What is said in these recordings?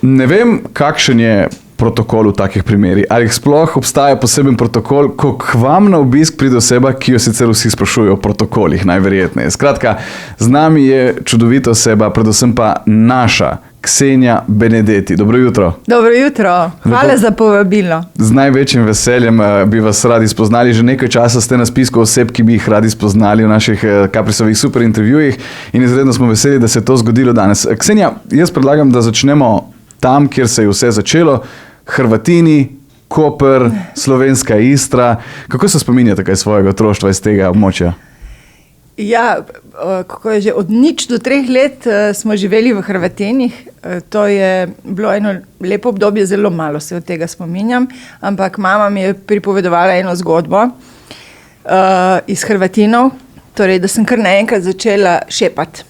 Ne vem, kakšen je protokol v takih primerih. Ali sploh obstaja poseben protokol, ko k vam na obisk pride oseba, ki jo sicer vsi sprašujejo o protokolih, najverjetneje. Skratka, z nami je čudovita oseba, predvsem pa naša Ksenija Benedetti. Dobro jutro. Dobro jutro. Hvala za povabilo. Z največjim veseljem bi vas radi spoznali. Že nekaj časa ste na spisku oseb, ki bi jih radi spoznali v naših Caprisovih super intervjujih in izredno smo veseli, da se je to zgodilo danes. Ksenija, jaz predlagam, da začnemo tam, kjer se je vse začelo. Hrvatini, Koper, slovenska Istra. Kako se spominjate kaj svojega otroštva iz tega območja? Ja, kako je že od 0 do 3 let smo živeli v Hrvatinih. To je bilo eno lepo obdobje, zelo malo se od tega spominjam, ampak mama mi je pripovedovala eno zgodbo iz Hrvatinov, torej, da sem kar naenkrat začela šepati.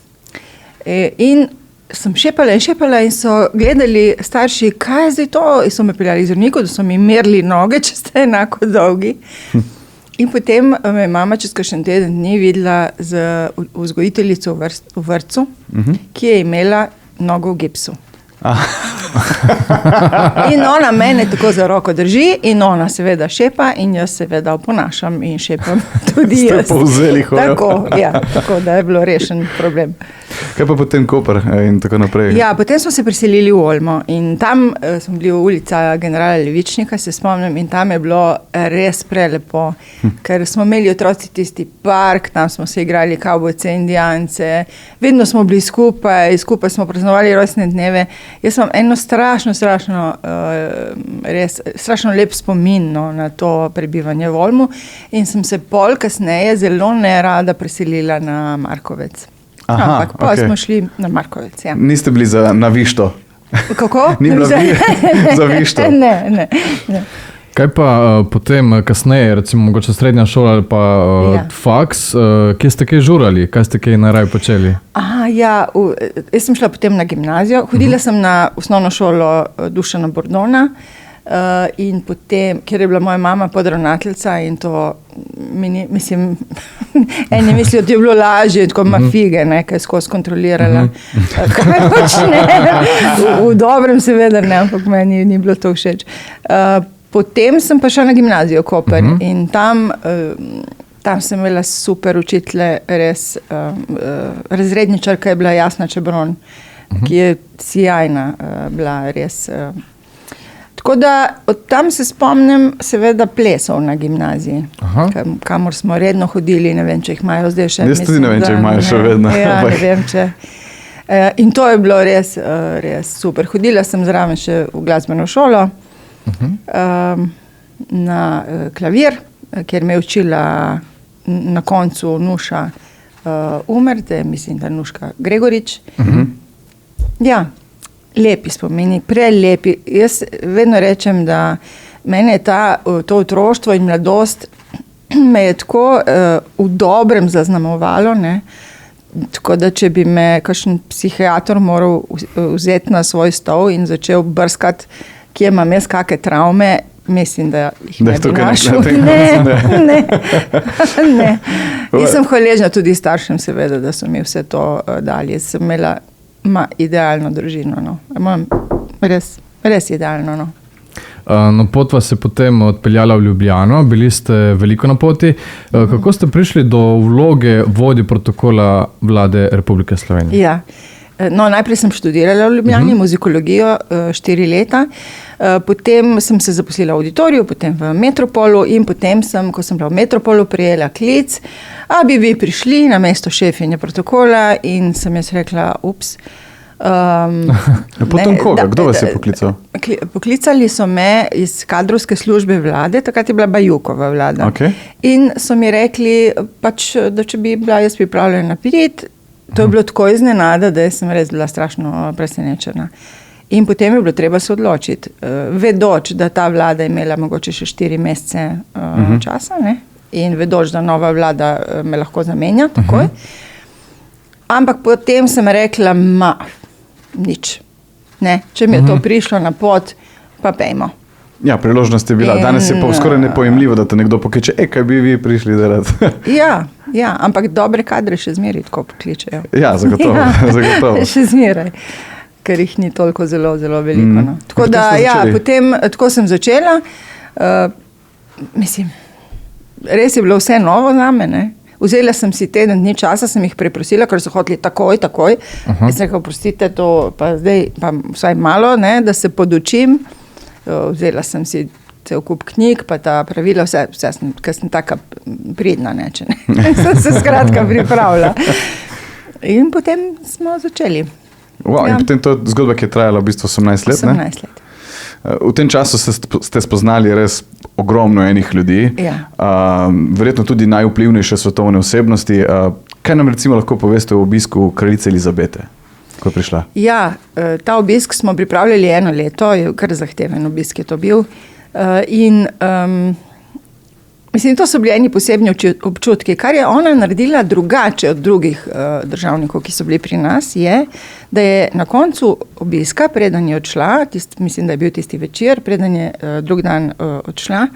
In sem šepala in so gledali starši, kaj je zdaj to? In so me peljali zdravniku, da so mi merili noge, če ste enako dolgi. In potem me je mama čez kakšen teden dni videla z vzgojiteljico v vrtcu, ki je imela nogo v gipsu. In ona mene tako za roko drži in ona seveda šepa in jaz seveda oponašam in šepam tudi jaz. Ste povzeli hojo. Tako da je bilo rešen problem. Kaj pa potem Koper in tako naprej? Ja, potem smo se preselili v Olmo in tam smo bili v ulica generala Levičnika, se spomnim, in tam je bilo res prelepo, ker smo imeli otroci tisti park, tam smo se igrali kavbojce, indijance, vedno smo bili skupaj smo praznovali rojstne dneve. Jaz imam eno strašno lep spomin na to prebivanje v Olmu in sem se pol kasneje zelo nerada preselila na Markovec. Ampak pa smo šli na Markovec, ja. Niste bili na Višto? Kako? Ni bila za Višto? Ne. Kaj pa potem kasneje, recimo mogoče srednja šola ali pa faks, kje ste kaj žurali? Kaj ste kaj najraje počeli? Jaz sem šla potem na gimnazijo, hodila sem na osnovno šolo Dušana Bordona in potem, ker je bila moja mama podravnateljica in to, mislim, eni mislijo, da je bilo lažje, tako ima fige, kaj je skozi kontrolirala. Kaj počne? V dobrem seveda ne, ampak meni ni bilo to všeč. Potem sem pa šla na gimnazijo Koper in tam sem imela super učitelje, res razredničarka je bila Jasna Čebron, ki je sjajna bila, res. Tako da od tam se spomnim seveda plesov na gimnaziji, kamor smo redno hodili, ne vem, če jih imajo zdaj še. Jaz tudi ne vem, če jih imajo še vedno. Ja, ne vem, če. In to je bilo res super. Hodila sem zraven še v glasbeno šolo, na klavir, kjer me je učila na koncu Nuša Umrte, mislim, da Nuška Gregorič. Ja, lepi spomini, prelepi. Jaz vedno rečem, da mene je to otroštvo in mladost me je tako v dobrem zaznamovalo, ne? Tako da, če bi me kakšen psihiater moral vzeti na svoj stol in začel brskati, kje imam jaz kakšne travme, mislim, da jih ne bi našel. Ne. In sem hvaležna tudi staršem, seveda, da so mi vse to dali. Jaz sem imela idealno družino. Imam res idealno. Pot vas je potem odpeljala v Ljubljano, bili ste veliko na poti. Kako ste prišli do vloge vodje protokola Vlade Republike Slovenije? Ja. Najprej sem študirala v Ljubljani, muzikologijo 4 leta, potem sem se zaposlila v auditoriju, potem v Metropolu in potem ko sem bila v Metropolu, prijela klic, bi vi prišli na mesto šefinje protokola in sem jaz rekla, ups. Potem koga? Kdo vas je poklical? Poklicali so me iz kadrovske službe vlade, takrat je bila Bajukova vlada. In so mi rekli, pač, da če bi bila jaz pripravljena priti. To je bilo tako iznenada, da sem res bila strašno presenečena. In potem je bilo treba se odločiti. Vedoč, da ta vlada je imela mogoče še 4 mesece časa, ne? In vedoč, da nova vlada me lahko zamenja takoj. Ampak potem sem rekla, nič. Ne? Če mi je to prišlo na pot, pa pejmo. Ja, priložnost je bila. Danes je pa skoraj nepojemljivo, da te nekdo pokliče, kaj bi vi prišli delati. Ja, ampak dobre kadre še zmeraj tako pokličejo. Ja, zagotovo. Še zmeraj. ker jih ni toliko zelo, zelo veliko. No. Tako Potem da, ste ja, začeli? potem tako sem začela. Mislim, res je bilo vse novo zame, ne. Vzela sem si teden dni časa, sem jih preprosila, ker so hoteli takoj. Jaz sem rekla, prostite, to pa zdaj pa vsaj malo, ne, da se podučim. Vzela sem si cel kup knjig, pa ta pravila, vse ker sem taka pridna, ne, če ne. Sem se skratka pripravila. In potem smo začeli. Wow, Ja. In potem to zgodba, ki je trajala v bistvu 18 let, ne? 18 let. V tem času ste spoznali res ogromno enih ljudi, Ja. Verjetno tudi najvplivnejše svetovne osebnosti. Kaj nam recimo lahko poveste o obisku kraljice Elizabete, ko je prišla? Ja, ta obisk smo pripravljali 1 leto, je kar zahteven obisk je to bil. Mislim, to so bili eni posebni občutki. Kar je ona naredila drugače od drugih državnikov, ki so bili pri nas, je, da je na koncu obiska, preden je odšla, mislim, da je bil tisti večer, preden je drug dan odšla,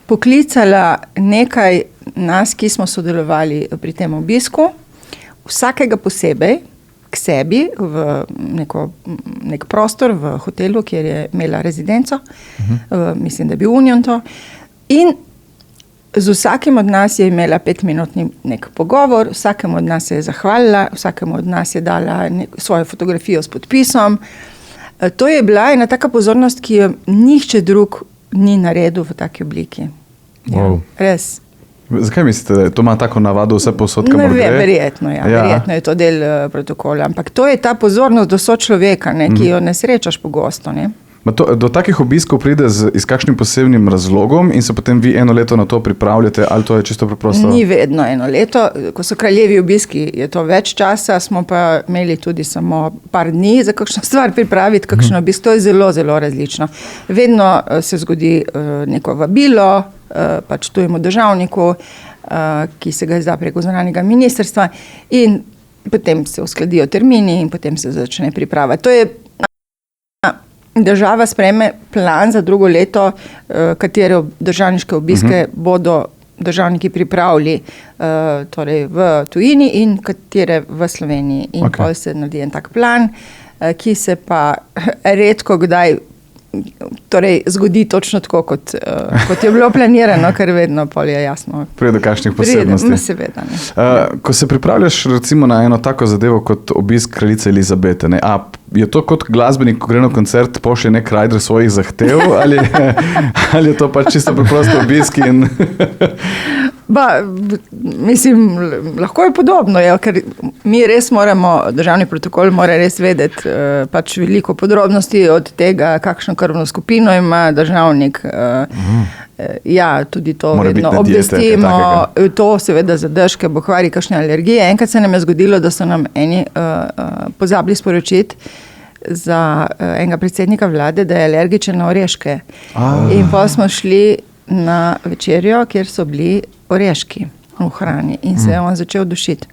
poklicala nekaj nas, ki smo sodelovali pri tem obisku, vsakega posebej k sebi v nek prostor v hotelu, kjer je imela rezidenco, mislim, da je bil Union to, in z vsakim od nas je imela 5-minutni nek pogovor, vsakemu od nas se je zahvalila, vsakemu od nas je dala svojo fotografijo s podpisom. To je bila ena taka pozornost, ki jo nihče drug ni naredil v taki obliki. Wow. Ja, res. Zakaj mislite, da to ima tako navado vse posod, kamor gre? Verjetno, ja. Verjetno je to del protokola. Ampak to je ta pozornost do sočloveka, ne, ki jo ne srečaš pogosto. Ne. Do takih obiskov pride s kakšnim posebnim razlogom in se potem vi 1 leto na to pripravljate, ali to je čisto preprosto? Ni vedno 1 leto. Ko so kraljevi obiski, je to več časa, smo pa imeli tudi samo par dni za kakšno stvar pripraviti, kakšen obisk. To je zelo, zelo različno. Vedno se zgodi neko vabilo, pač tujemu državniku, ki se ga izda preko zunanjega ministrstva, in potem se uskladijo termini in potem se začne priprava. To je država sprejme plan za drugo leto, katere državniške obiske bodo državniki pripravili torej v tujini in katere v Sloveniji. In potem se naredi en tak plan, ki se pa redko kdaj torej zgodi točno tako, kot je bilo planirano, ker vedno pol je jasno. Pride do kakšnih posebnosti. Seveda, ne. Ko se pripravljaš recimo na eno tako zadevo kot obisk kraljice Elizabete, ne, a je to kot glasbenik, ko gre na koncert, pošlje nek rider svojih zahtev, ali je to pač čisto preprosto obisk in... Mislim, lahko je podobno, ker mi res moramo, državni protokol mora res vedeti pač veliko podrobnosti od tega, kakšno krvno skupino ima državnik. Ja, tudi to mora vedno obvestimo. To seveda zadržke, bokvari, kakšne alergije. Enkrat se nam je zgodilo, da so nam eni pozabili sporočiti za enega predsednika vlade, da je alergičen na oreške. In pa smo šli na večerjo, kjer so bili oreški v hrani in se je on začel dušiti.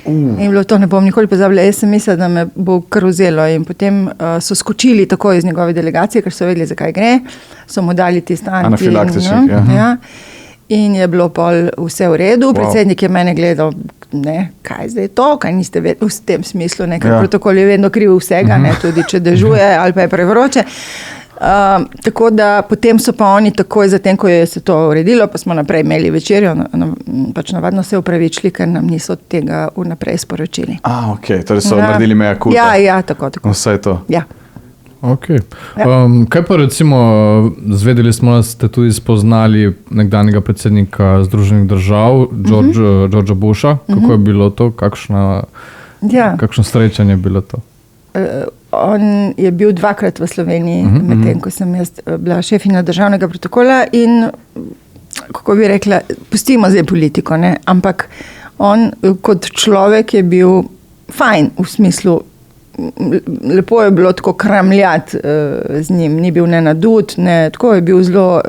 In bilo to, ne bom nikoli pozabila, jaz sem mislila, da me bo kar vzelo, in potem so skočili tako iz njegove delegacije, ker so vedeli, zakaj gre, so mu dali tisti anafilaktičnik. Ja. In je bilo pol vse v redu, predsednik je mene gledal, ne, kaj zdaj to, kaj niste vedeli, v tem smislu, ne, ker protokol je vedno kriv vsega, ne, tudi če dežuje ali pa je prevroče. Tako da potem so pa oni takoj zatem, ko je se to uredilo, pa smo naprej imeli večerjo, pač navadno se upravičili, ker nam niso tega vnaprej sporočili. Ok, torej so naredili mea culpa. Ja, tako. Vse to. Ja. Ok. Kaj pa recimo, zvedeli smo, da ste tudi spoznali nekdanjega predsednika Združenih držav, Georgea Busha. Kako je bilo to? Kakšno srečanje je bilo to? On je bil 2-krat v Sloveniji, medtem ko sem jaz bila šefinja državnega protokola, in kako bi rekla, pustimo zdaj politiko, ne? Ampak on kot človek je bil fajn, v smislu, lepo je bilo tako kramljati z njim, ni bil nenadut, ne, tako je bil zelo,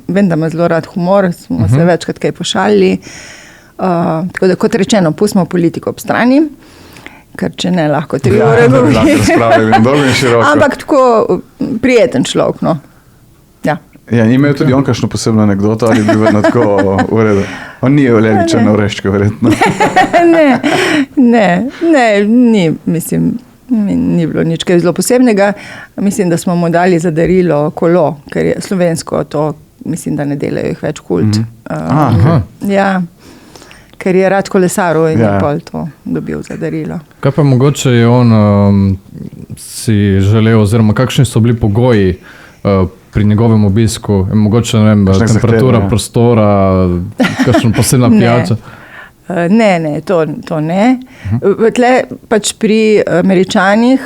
vem, da ima zelo rad humor, smo se večkrat kaj pošalili, tako da kot rečeno, pustimo politiko ob strani, ker če ne, lahko 3 ure govori. Ampak tako prijeten človek, no. Ja. Ja, ni imel tudi on kakšno posebno anekdoto, ali bi vedno tako v redu? On ni alergičen na oreščke, verjetno. Ne, ni, mislim, Ni bilo nič kaj zelo posebnega. Mislim, da smo mu dali za darilo kolo, ker je slovensko to, mislim, da ne delajo jih več kult. Ja, ker je rad kolesaril in je pol to dobil za darilo. Kaj pa mogoče je on si želel, oziroma kakšni so bili pogoji pri njegovem obisku? Mogoče, ne vem, temperatura prostora, kakšna posebna pijača? Ne, to ne. Tle pač pri Američanih,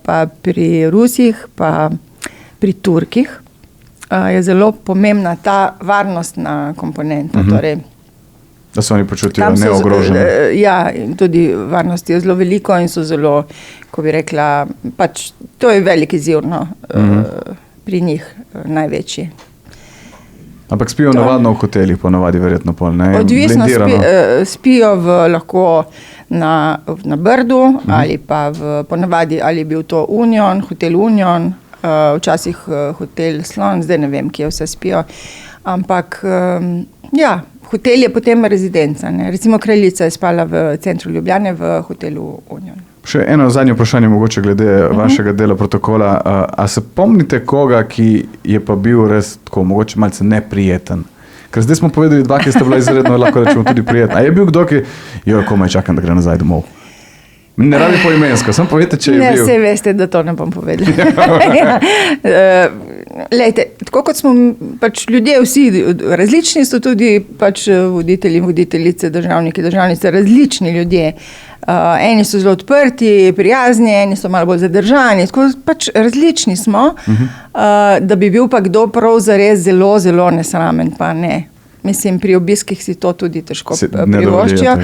pa pri Rusih, pa pri Turkih je zelo pomembna ta varnostna komponenta. Torej, da se oni počutijo neogroženi. Ja, in tudi varnosti je zelo veliko in so zelo, ko bi rekla, pač to je velik izziv, no, pri njih največji. Ampak spijo navadno v hotelih, ponavadi verjetno pol, ne? Odvisno, spijo lahko na Brdu ali pa ponavadi ali je bil to Union, hotel Union, včasih hotel Slon, zdaj ne vem, kje vse spijo, ampak ja, hotel je potem rezidenca, ne? Recimo Kraljica je spala v centru Ljubljane v hotelu Union. Še eno zadnje vprašanje mogoče glede vašega dela protokola. A se pomnite koga, ki je pa bil res tako, mogoče malce neprijeten? Ker zdaj smo povedali dva, ki sta bila izredno, lahko rečemo tudi prijetna. A je bil kdo, ki, komaj čakam, da gre nazaj domov? Ne rabi poimensko, samo povejte, če je bil. Ne, vse veste, da to ne bom povedala. Lejte, tako kot smo pač ljudje vsi različni, so tudi pač voditelji in voditeljice, državniki, državnice, različni ljudje. Eni so zelo odprti, prijazni, eni so malo bolj zadržani, tako pač različni smo, da bi bil pa kdo prav zares zelo, zelo nesramen, pa ne. Mislim, pri obiskih si to tudi težko privoščijo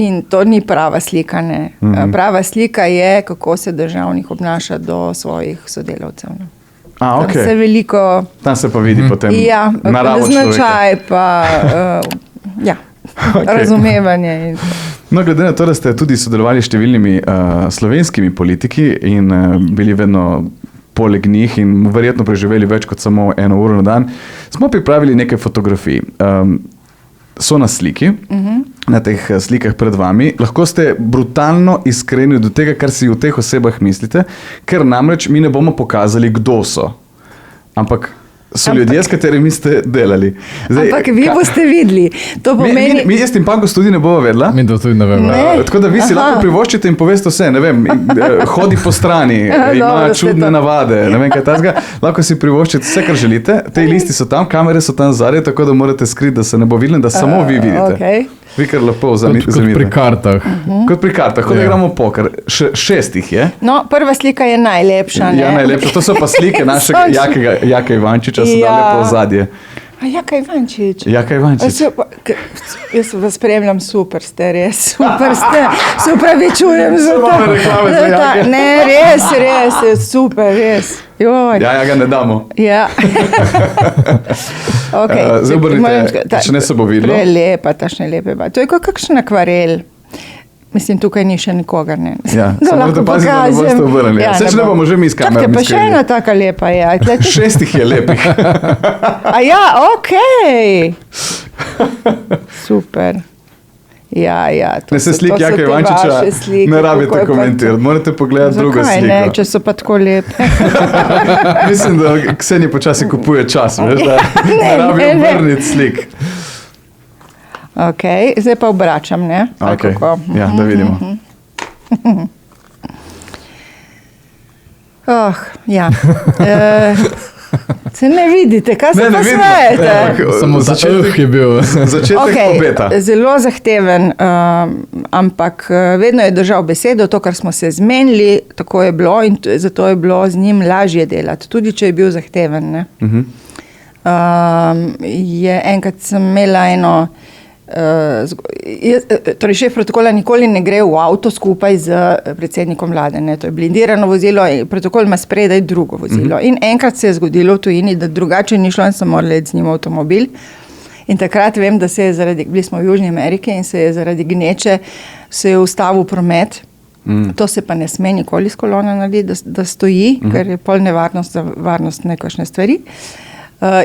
in to ni prava slika, ne. Prava slika je, kako se državnik obnaša do svojih sodelavcev. Ok. Tam se veliko... Tam se pa vidi potem naravo človeka. Značaj pa, razumevanje. No, glede na to, da ste tudi sodelovali s številnimi slovenskimi politiki in bili vedno poleg njih in verjetno preživeli več kot samo 1 uro na dan, smo pripravili nekaj fotografij. So na sliki, na teh slikah pred vami. Lahko ste brutalno iskreni do tega, kar si v teh osebah mislite, ker namreč mi ne bomo pokazali, kdo so. Ampak so ljudje, s katerimi ste delali. Zdaj, ampak vi boste videli. To pomeni... Mi jaz in Pankos tudi ne bomo vedela. Mi to tudi ne vemo. Tako da vi si lahko privoščite in poveste vse, ne vem, hodi po strani, ima čudne navade, ne vem kaj tazga. Lahko si privoščite vse, kar želite. Te listi so tam, kamere so tam zadaj, tako da morate skriti, da se ne bo videli, da samo vi vidite. Okay. Vi kar lepo zamite. Kot pri kartah. Kot pri kartah, kot da igramo poker. 6 jih je. No, prva slika je najlepša, ne? Ja, najlepša. To so pa slike našega Jaka Ivančiča, so da lepo zadje. A Jaka Ivančič? Jaka Ivančič. Jaz vas spremljam, super ste, res. Super ste. Se upravičujem za to. Ne, res, super, res. Joj. Ja, ga ne damo. Ja. Zdaj obrnite, če ne se bo videlo. Prelepa, tašne lepe. To je kot kakšen akvarel. Mislim, tukaj ni še nikogar, ne. Ja, samo morate paziti, da ne boste obrnili. Ja, če ne bomo že mi s kamerami. Čakaj, pa še ena taka lepa je. 6 jih je lepih. A ja, okej. Super. Ja, ne se sliki Jaka Ivančiča, ne rabite komentirati, morate pogledati drugo sliko. Zakaj ne, če so pa tako lepe? Mislim, da Ksenija počasi kupuje čas, veš, da ne rabi obrniti slik. Ok, zdaj pa obračam, ne? Ok, ja, da vidimo. Ja. Se ne vidite, kaj se pa smejete? Samo začetek je bil. Začetek obeta. Zelo zahteven, ampak vedno je držal besedo, to, kar smo se zmenili, tako je bilo in zato je bilo z njim lažje delati, tudi če je bil zahteven, ne? Enkrat sem imela eno torej šef protokola nikoli ne gre v avto skupaj z predsednikom vlade, ne? To je blindirano vozilo, protokol ima spredaj drugo vozilo. In enkrat se je zgodilo v tujini, da drugače ni šlo in sem morala iti z njim avtomobil. In takrat vem, da se je bili smo v Južni Ameriki in se je zaradi gneče se je ustavil promet. To se pa ne sme nikoli s kolono narediti, da stoji, ker je pol nevarnost za varnost nekakšne stvari.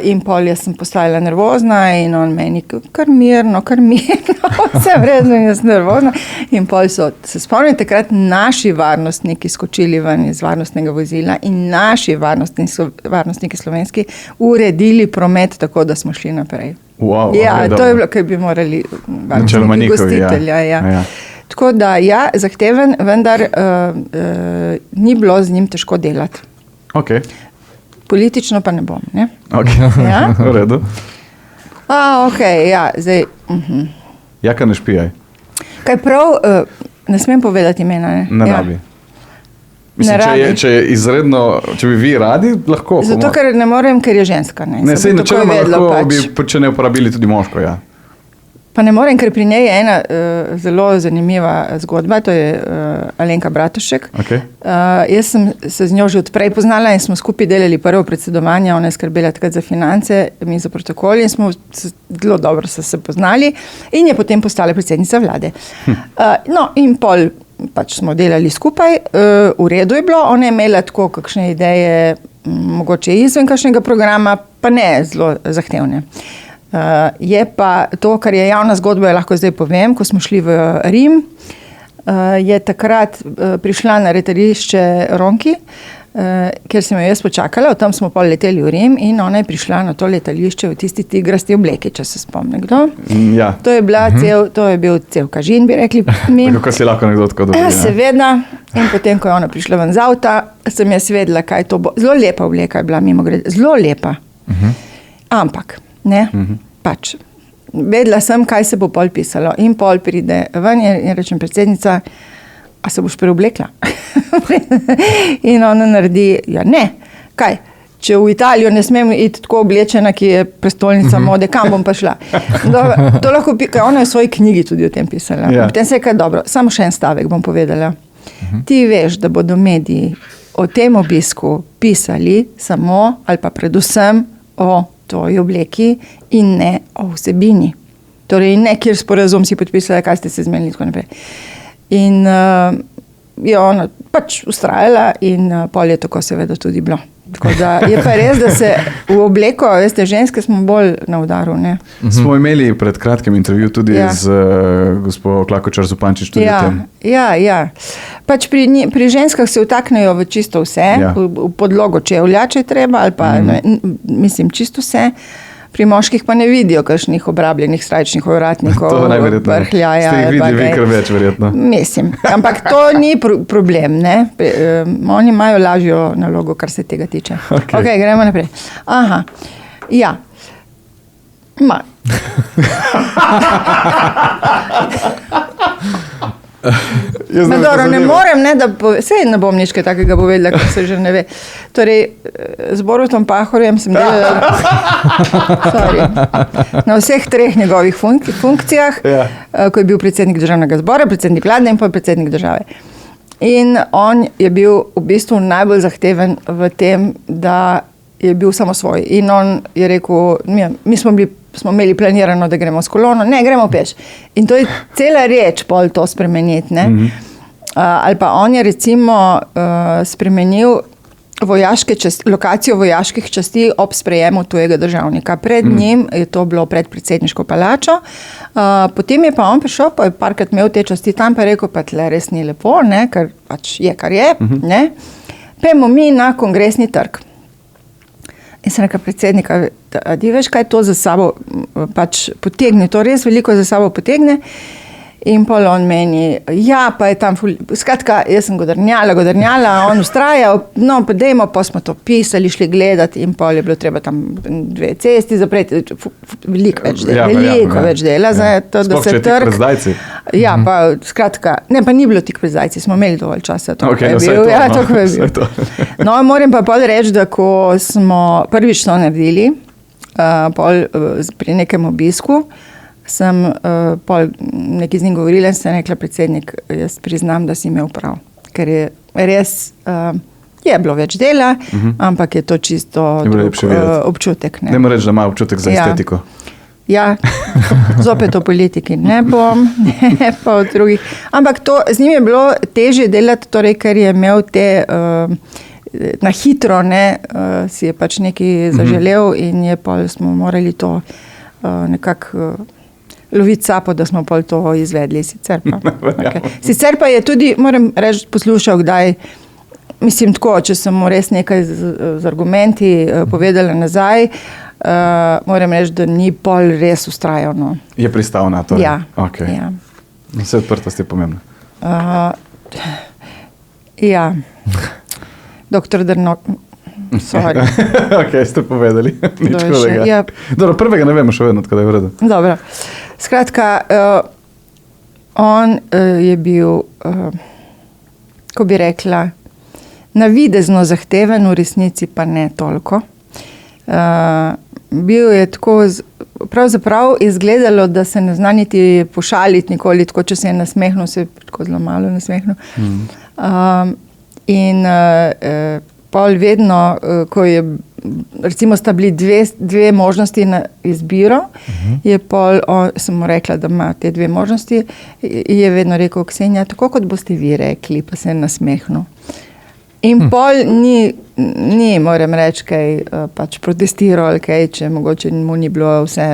In pol jaz sem postajala nervozna in on meni kar mirno, vse vredno in jaz nervozna. In pol so, se spomnim, takrat naši varnostniki skočili ven iz varnostnega vozila in naši varnostniki slovenski uredili promet tako, da smo šli naprej. Wow, ja, okay, to je bilo, kaj bi morali varnostniki gostitelja. Ja. Tako da, ja, zahteven, vendar ni bilo z njim težko delati. Okay. Politično pa ne bom, ne? Okay. Ja? V redu. Ja, zdaj... Jaka ne špijaj? Kaj prav, ne smem povedati imena, ne? Ne rabi. Mislim, če je izredno, če bi vi radi, lahko. Zato, ker ne morem, ker je ženska, ne? Ne, sej načeloma lahko bi, če ne uporabili tudi moško, ja. Pa ne morem, ker pri njej je ena zelo zanimiva zgodba, to je Alenka Bratušek. Okay. Jaz sem se z njo že odprej poznala in smo skupaj delali prvo predsedovanje, ona je skrbela takrat za finance, mi za protokol in smo zelo dobro se poznali in je potem postala predsednica vlade. No in pol pač smo delali skupaj, v redu je bilo, ona je imela tako kakšne ideje, mogoče izven kakšnega programa, pa ne zelo zahtevne. Je pa to, kar je javna zgodba, jo lahko zdaj povem, ko smo šli v Rim, je takrat prišla na letališče Ronki, kjer sem jo jaz počakala, tam smo pol leteli v Rim in ona je prišla na to letališče v tisti tigrasti obleki, če se spomne kdo. Ja. To je bil cel kažin, bi rekli mi. Kako si lahko nekdo tako dobi? Seveda. In potem, ko je ona prišla ven z avta, sem jaz vedela, kaj to bo. Zelo lepa obleka je bila, mimogrede. Zelo lepa. Ampak, ne, pač. Vedela sem, kaj se bo pol pisalo. In pol pride ven in rečem, predsednica, a se boš preoblekla? In ona naredi, ja ne, kaj? Če v Italijo ne smem iti tako oblečena, ki je prestolnica mode, kam bom pa šla? To lahko, ona je v svoji knjigi tudi o tem pisala. Ja. Potem se je kaj dobro, samo še en stavek bom povedala. Ti veš, da bodo mediji o tem obisku pisali samo ali pa predvsem o tvoji obleki in ne o vsebini. Torej, ne kjer sporazum si podpisala, kaj ste se zmenili, tako naprej. In je ona pač ustrajala in pol je tako seveda tudi bilo. Tako da je pa res, da se v obleko, veste, ženske smo bolj na udaru, ne? Smo imeli pred kratkim intervju tudi z gospod Klakočar Zupančič tudi o tem. Ja. Pač pri ženskah se vtaknejo v čisto vse, v podlogo čevlja, če je treba, ali pa, mislim, čisto vse. Pri moških pa ne vidijo kakšnih obrabljenih srajčnih ovratnikov, vrhljaja. Ste jih videli vi kar več, verjetno. Mislim, ampak to ni problem, ne. Oni imajo lažjo nalogo, kar se tega tiče. Ok, gremo naprej. Aha, ja. Dobro, ne morem, ne, sej ne bom nič takega povedala, kot se že ne ve. Torej, z Borutom Pahorjem sem delala na vseh treh njegovih funkcijah, ko je bil predsednik državnega zbora, predsednik vlade in pa predsednik države. In on je bil v bistvu najbolj zahteven v tem, da je bil samo svoj. In on je rekel, mi smo imeli planirano, da gremo s kolono, ne, gremo peš. In to je cela reč pol to spremeniti, ne. Ali pa on je recimo spremenil lokacijo vojaških časti ob sprejemu tujega državnika. Pred njim je to bilo pred predsedniško palačo, potem je pa on prišel, pa je parkrat imel te časti tam, pa je rekel, pa tle res ni lepo, ne, ker pač je, kar je, ne. Pejmo mi na Kongresni trg. In sem rekla, predsednika, ti veš, kaj to za sabo pač potegne, to res veliko za sabo potegne. In pol on meni, ja, pa je tam, skratka, jaz sem godrnjala, on ustrajal, no, pa dejmo, pa smo to pisali, šli gledati in pol je bilo treba tam 2 cesti zapreti, veliko več dela, za to, da se trg. Sploh, če tik pred zdajci. Ja, pa skratka, ne, pa ni bilo tik pred zdajci, smo imeli dovolj časa. To je bil. No, moram pa pol reči, da ko smo prvič to naredili, pol pri nekem obisku, sem pol nekaj z njim govorila in sem rekla, predsednik, jaz priznam, da si imel prav. Ker je res, je bilo več dela, ampak je to čisto občutek. Ne moram reči, da ima občutek za estetiko. Ja, zopet o politiki ne bom, ne pa o drugih. Ampak to, z njim je bilo težje delati, torej, ker je imel te na hitro, ne, si je pač nekaj zaželel in je pol smo morali to nekako loviti sapo, da smo pol to izvedli. Sicer pa je tudi, moram reči, poslušal kdaj, mislim tako, če sem mu res nekaj z argumenti povedala nazaj, moram reči, da ni pol res ustrajal. No. Je pristal na to? Ja. Okay. Ja. Vse odprtost je pomembna. Ja. Doktor Drnok, sorry. Ok, ste povedali. Nič kolega. Ja. Dobro, prvega ne vemo še vedno, tako da je v redu. Dobro. Skratka, on je bil, ko bi rekla, navidezno zahteven, v resnici pa ne toliko. Bil je tako, pravzaprav izgledalo, da se ne zna niti pošaliti nikoli, tako če se je nasmehnil, se je tako zelo malo nasmehnil. In pol vedno, ko je, recimo sta bili dve možnosti na izbiro, je pol, sem mu rekla, da ima te dve možnosti, je vedno rekel, Ksenija, tako kot boste vi rekli, pa se je nasmehnil. In pol ni moram reči, kaj pač protestiral, kaj, če mogoče mu ni bilo vse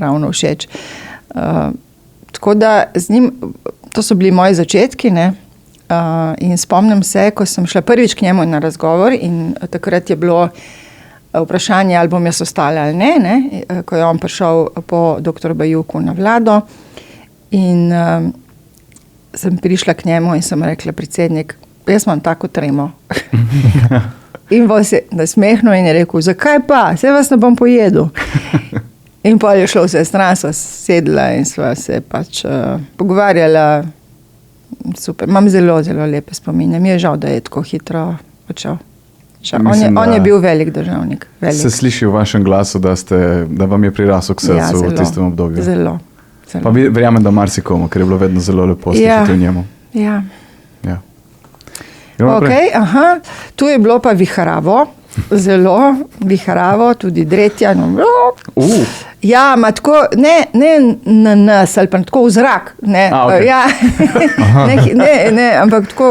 ravno všeč. Tako da z njim, to so bili moji začetki, ne? In spomnim se, ko sem šla prvič k njemu na razgovor in takrat je bilo vprašanje, ali bom jaz ostala ali ne, ko je on prišel po dr. Bajuku na vlado in sem prišla k njemu in sem rekla, predsednik, jaz imam tako tremo. In bo se nasmehnil in je rekel, zakaj pa, saj vas ne bom pojedel. In pa je šlo vse stran, sva sedla in sva se pač pogovarjala. Super, imam zelo, zelo lepe spomine. Mi je žal, da je tako hitro odšel. On je bil velik državnik. Velik. Se sliši v vašem glasu, da vam je prirasel k srcu v tistem obdobju. Zelo. Pa verjamem, da marsikomu, ker je bilo vedno zelo lepo slišati v njemu. Ja. Okay, tu je bilo pa viharavo, zelo viharavo, tudi dretja. Ja, ma tako, ne na nas, ali pa tako v zrak. Ne, okay. Ja, ne, ampak tako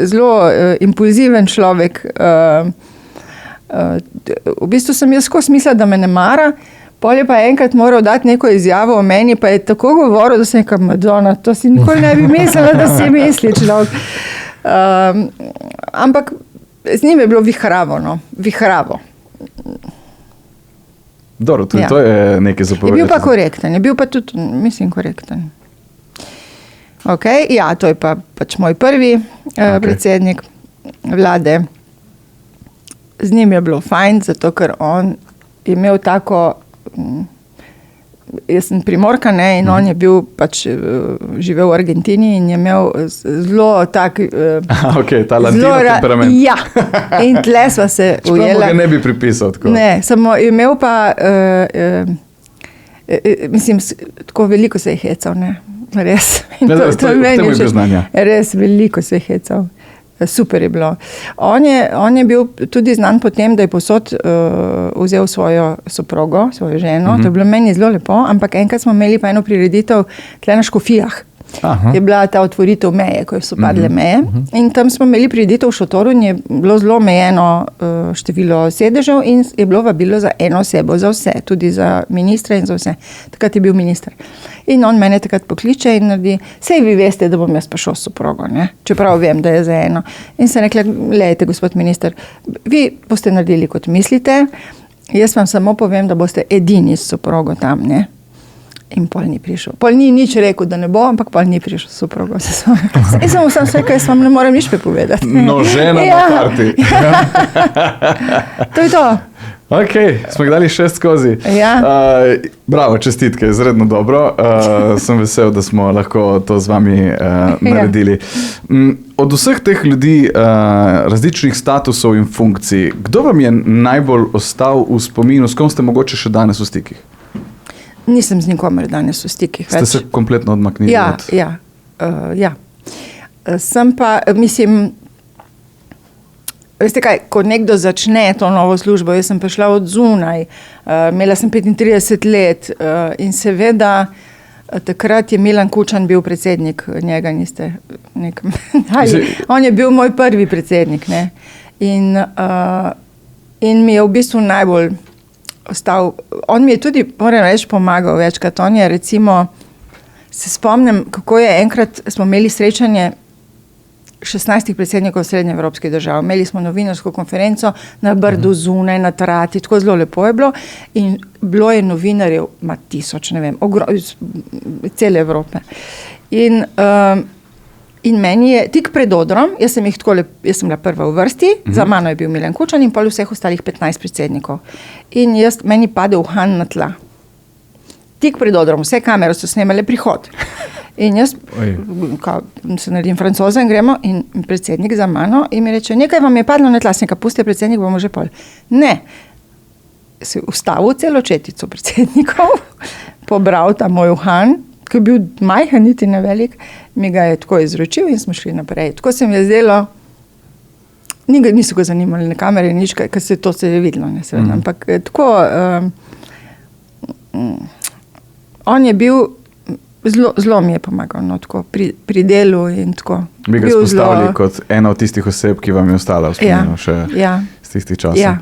zelo impulziven človek. V bistvu sem jaz skozi mislila, da me ne mara, pol je pa enkrat moral dati neko izjavo o meni, pa je tako govoril, da sem nekaj Madonna, to si nikoli ne bi mislila, da si misli človek. Ampak z njim je bilo viharavo, no, viharavo. Dobro, tudi to je nekaj zapovedati. Je bil pa korekten, je bil pa tudi, mislim, korekten. Ok, ja, to je pa pač moj prvi predsednik vlade. Z njim je bilo fajn, zato ker on je imel tako, jaz sem Primorka, ne, in on je bil pač živel v Argentini in je imel zelo tak ta latino temperament. Ja, in tle sva se ujela. Čeprav ga ne bi pripisal tako. Ne, samo imel pa mislim, tako veliko se je hecal, ne, res. To je priznanja. Res veliko se je hecal. Super je bilo. On je bil tudi znan po tem, da je posod vzel svojo soprogo, svojo ženo. To je bilo meni zelo lepo, ampak enkrat smo imeli pa eno prireditev tle na Škofijah. Je bila ta otvoritev meje, ko so padle meje. In tam smo imeli prireditev v šotoru in je bilo zelo omejeno število sedežev in je bilo vabilo za eno osebo, za vse, tudi za ministra in za vse. Takrat je bil minister. In on mene takrat pokliče in naredi, sej vi veste, da bom jaz pa šel s soprogo, ne? Čeprav vem, da je za eno. In sem rekla, lejte, gospod minister, vi boste naredili, kot mislite, jaz vam samo povem, da boste edini s soprogo tam, ne? In pol ni prišel. Pol ni nič rekel, da ne bo, ampak pol ni prišel s soprogo. In sem vsem vse, jaz vam ne morem nič prepovedati. No, žena na parti. To je to. Ok, smo jih dali 6 skozi. Ja. Bravo, čestitke, izredno dobro. Sem vesel, da smo lahko to z vami naredili. Od vseh teh ljudi, različnih statusov in funkcij, kdo vam je najbolj ostal v spominu, s kom ste mogoče še danes v stikih? Nisem z nikomer danes v stikih več. Ste se kompletno odmaknili? Ja. Sem pa, mislim, veste kaj, ko nekdo začne to novo službo, jaz sem prišla od zunaj, imela sem 35 let in seveda Takrat je Milan Kučan bil predsednik, njega niste nekam dali. On je bil moj prvi predsednik, ne. In mi je v bistvu najbolj ostal, on mi je tudi, moram reči, pomagal večkrat. On je recimo, se spomnim, kako je enkrat, smo imeli srečanje 16 predsednikov srednjeevropskih držav. Imeli smo novinarsko konferenco na Brdu zunaj, na Trati, tako zelo lepo je bilo. In bilo je novinarjev, 1000, ne vem, iz cele Evrope. In meni je tik pred odrom, jaz sem bila prva v vrsti, za mano je bil Milan Kučan in pol vseh ostalih 15 predsednikov. In meni pade uhan na tla. Tik pred odrom, vse kamere so snemale prihod. In jaz se naredim Francoza in gremo in predsednik za mano in mi reče, nekaj vam je padlo na tla, nekaj pusti predsednik, bomo že pol. Ne, se je ustavil celo četico predsednikov, pobral ta moj uhan, ki je bil majhen, niti ne velik, mi ga je tako izročil in smo šli naprej. Tako se mi je zdelo, niso ga zanimali na kamere, nič, ker to se je videlo, ne seveda, ampak tako, on je bil, zelo mi je pomagal, no, tako, pri delu in tako. Bi ga spostavili kot ena od tistih oseb, ki vam je ostala v spominu še z tistih časov.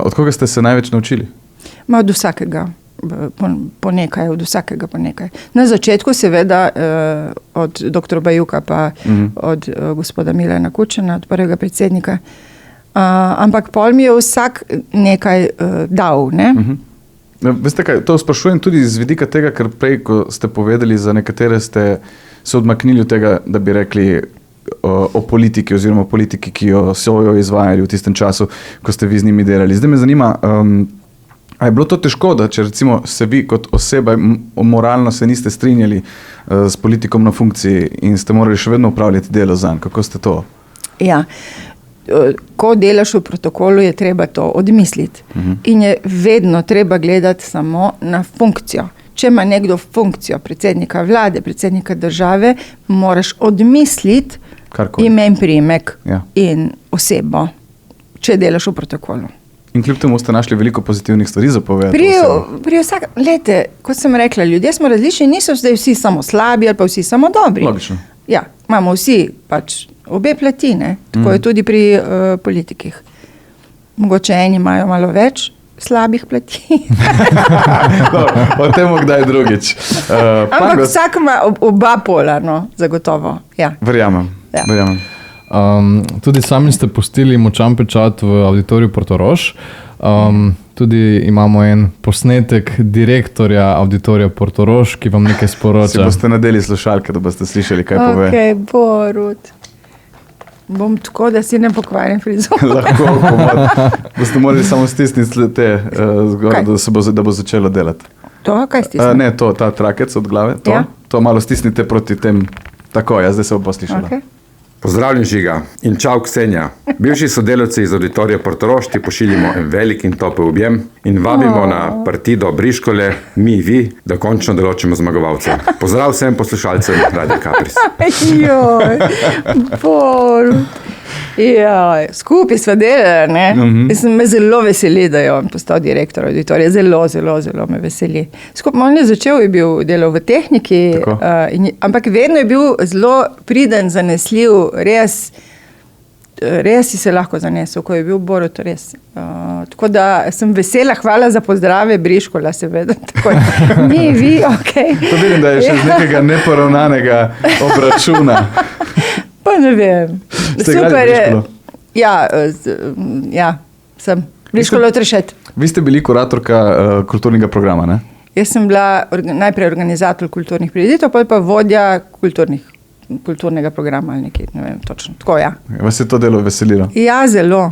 Od koga ste se največ naučili? Od vsakega. Po nekaj, od vsakega po nekaj. Na začetku seveda od dr. Bajuka pa od gospoda Milana Kučana, od prvega predsednika. Ampak pol mi je vsak nekaj dal, ne? Veste kaj, to sprašujem tudi z vidika tega, ker prej, ko ste povedali, za nekatere ste se odmaknili od tega, da bi rekli o politiki oziroma politiki, ki so jo izvajali v tistem času, ko ste vi z njimi delali. Zdaj me zanima, a je bilo to težko, da če recimo se vi kot oseba moralno se niste strinjali s politikom na funkciji in ste morali še vedno upravljati delo zanj? Kako ste to? Ja, ko delaš v protokolu, je treba to odmisliti. In je vedno treba gledati samo na funkcijo. Če ima nekdo funkcijo predsednika vlade, predsednika države, moraš odmisliti ime in priimek in osebo, če delaš v protokolu. In kljub temu ste našli veliko pozitivnih stvari za povedati. Pri lete, kot sem rekla, ljudje smo različni, niso zdaj vsi samo slabi ali pa vsi samo dobri. Logično. Ja, imamo vsi pač obe platine, tako je tudi pri politikih. Mogoče eni imajo malo več slabih plati. O tem kdaj drugič. Ampak vsak ima oba pola, no, zagotovo. Ja. Verjamem. Tudi sami ste pustili močan pečat v Auditoriju Portorož. Tudi imamo en posnetek direktorja Auditorija Portorož, ki vam nekaj sporoča. Si boste nadeli slušalke, da boste slišali, kaj pove. Ok, Borut. Bom tako, da si ne pokvarim frizuro. Lahko, boste morali samo stisniti te zgor, da bo začelo delati. To, kaj stisniti? Ne, ta trakec od glave. To malo stisnite proti tem. Tako, zdaj se bo poslišala. Okay. Pozdravljen, Žiga, in čau, Ksenja. Bivši sodelavci iz Auditorija Portorož ti pošiljamo en velik in topel objem in vabimo na partido Briškole, vi, da končno določimo zmagovalca. Pozdrav vsem poslušalcem Radio Capris. Skupaj sva delali, ne? Me zelo veseli, da je on postal direktor Auditorija. Zelo me veseli. On je začel, je bil delal v tehniki, ampak vedno je bil zelo priden, zanesljiv, res si se lahko zanesel, ko je bil Borut, res. Tako da sem vesela, hvala za pozdrave, Briškola, seveda. Vi, okej. To vidim, da je še z nekega neporavnanega obračuna. Pa ne vem. Super je. Ja, sem. Briškola Tršet. Vi ste bili kuratorka kulturnega programa, ne? Jaz sem bila najprej organizator kulturnih prireditev, pa vodja kulturnega programa ali nekaj, ne vem, točno. Tako, ja. Vas je to delo veselilo? Ja, zelo.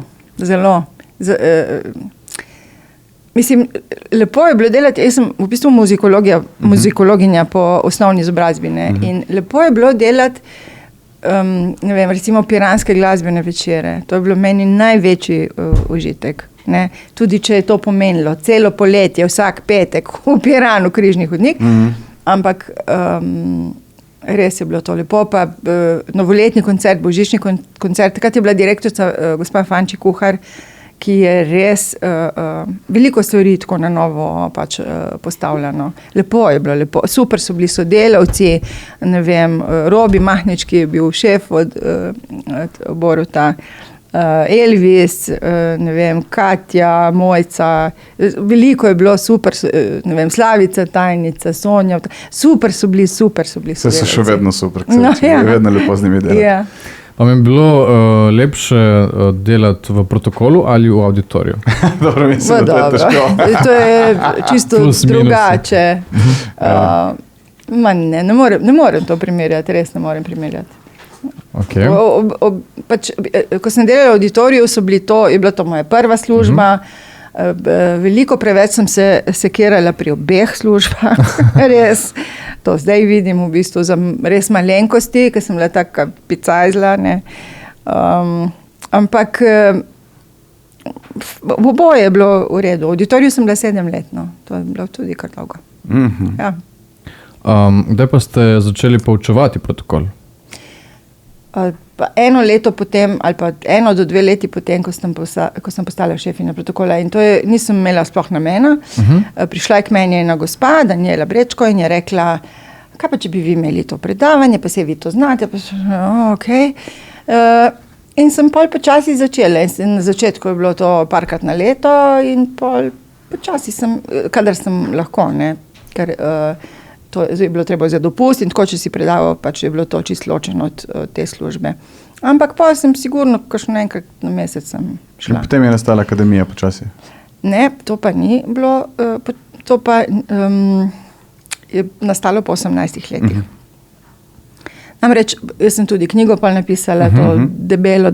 Mislim, lepo je bilo delati, jaz sem v bistvu muzikologinja po osnovni izobrazbi, ne? In lepo je bilo delati ne vem, recimo piranske glasbene večere. To je bilo meni največji užitek. Ne? Tudi če je to pomenilo celo poletje, vsak petek v Piranu križni hodnik, ampak res je bilo to lepo. Pa novoletni koncert, božični koncert, takrat je bila direktorica gospa Fanči Kuhar, ki je res veliko stvari tako na novo pač postavljeno. Lepo je bilo, lepo. Super so bili sodelavci, ne vem, Robi Mahnič, ki je bil šef od Boruta, Elvis, ne vem, Katja, Mojca, veliko je bilo super, ne vem, Slavica, tajnica, Sonja, super so bili Vse so še vedno super, vedno lepo z njimi delati. Ja. Vam je bilo lepše delati v protokolu ali v auditoriju? Dobro, mislim, da je težko. To je čisto drugače. Ne morem to primerjati, res ne morem primerjati. Okay. Ko sem delala v auditoriju, je bila to moja prva služba. Veliko preveč sem se sekirala pri obeh službah, res. To zdaj vidim v bistvu za res malenkosti, ker sem bila taka picajzla, ne. Ampak v oboje je bilo v redu. V auditoriju sem bila 7 let, no. To je bilo tudi kar dolgo. Ja. Kdaj pa ste začeli poučevati protokol? Pa 1 leto potem, ali pa 1 do 2 leti potem, ko sem postala šefinja protokola. In to nisem imela sploh namena. Prišla je k meni ena gospa, Daniela Brečko, in je rekla, kaj pa če bi vi imeli to predavanje, pa se vi to znate. Pa okay. In sem pol počasi začela. In na začetku je bilo to parkrat na leto in pol počasi sem, kadar sem lahko, ne, ker to je bilo treba za dopust in tako, če si predaval, pač je bilo to čisto ločeno od te službe. Ampak pa sem sigurno, kakšno enkrat na mesec sem šla. In potem je nastala akademija počasi? Ne, to pa ni bilo, to pa je nastalo po 18 letih. Namreč, jaz sem tudi knjigo pa napisala, to debelo,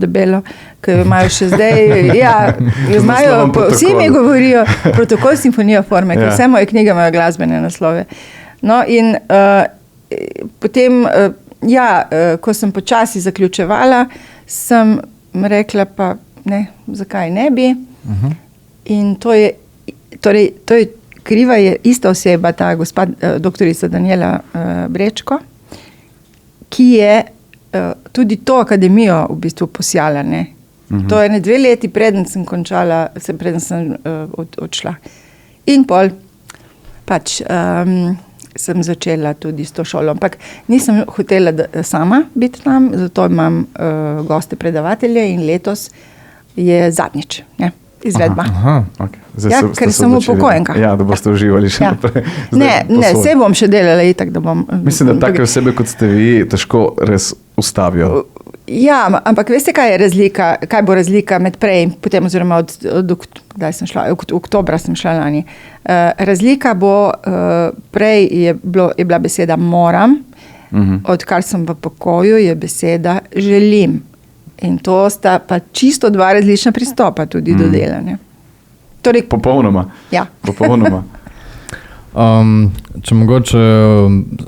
ki jo imajo še zdaj, ja, imajo, vsi mi govorijo, protokol simfonija forme, ker vse moje knjige imajo glasbene naslove. No, in potem, ko sem počasi zaključevala, sem rekla pa, ne, zakaj ne bi. In to je kriva je ista oseba, ta gospa doktorica Daniela Brečko, ki je tudi to akademijo v bistvu posjala, ne. To je 2 leti, preden sem končala, preden sem odšla. In pol pač sem začela tudi s to šolo, ampak nisem hotela sama biti tam, zato imam goste predavatelje in letos je zadnjič, ne, izvedba. Okay. Ja, ker sem upokojenka. Ja, da boste uživali še naprej. Ne, se bom še delala itak, da bom... Mislim, da take osebe, kot ste vi, težko res ustavijo. Ja, ampak veste, kaj je razlika, kaj bo razlika med prej in potem, oziroma od oktobra sem šla lani. Razlika bo, prej je bila beseda moram, odkar sem v pokoju, je beseda želim. In to sta pa čisto 2 različna pristopa tudi do delanja. Torej, popolnoma. Ja. Popolnoma. Če mogoče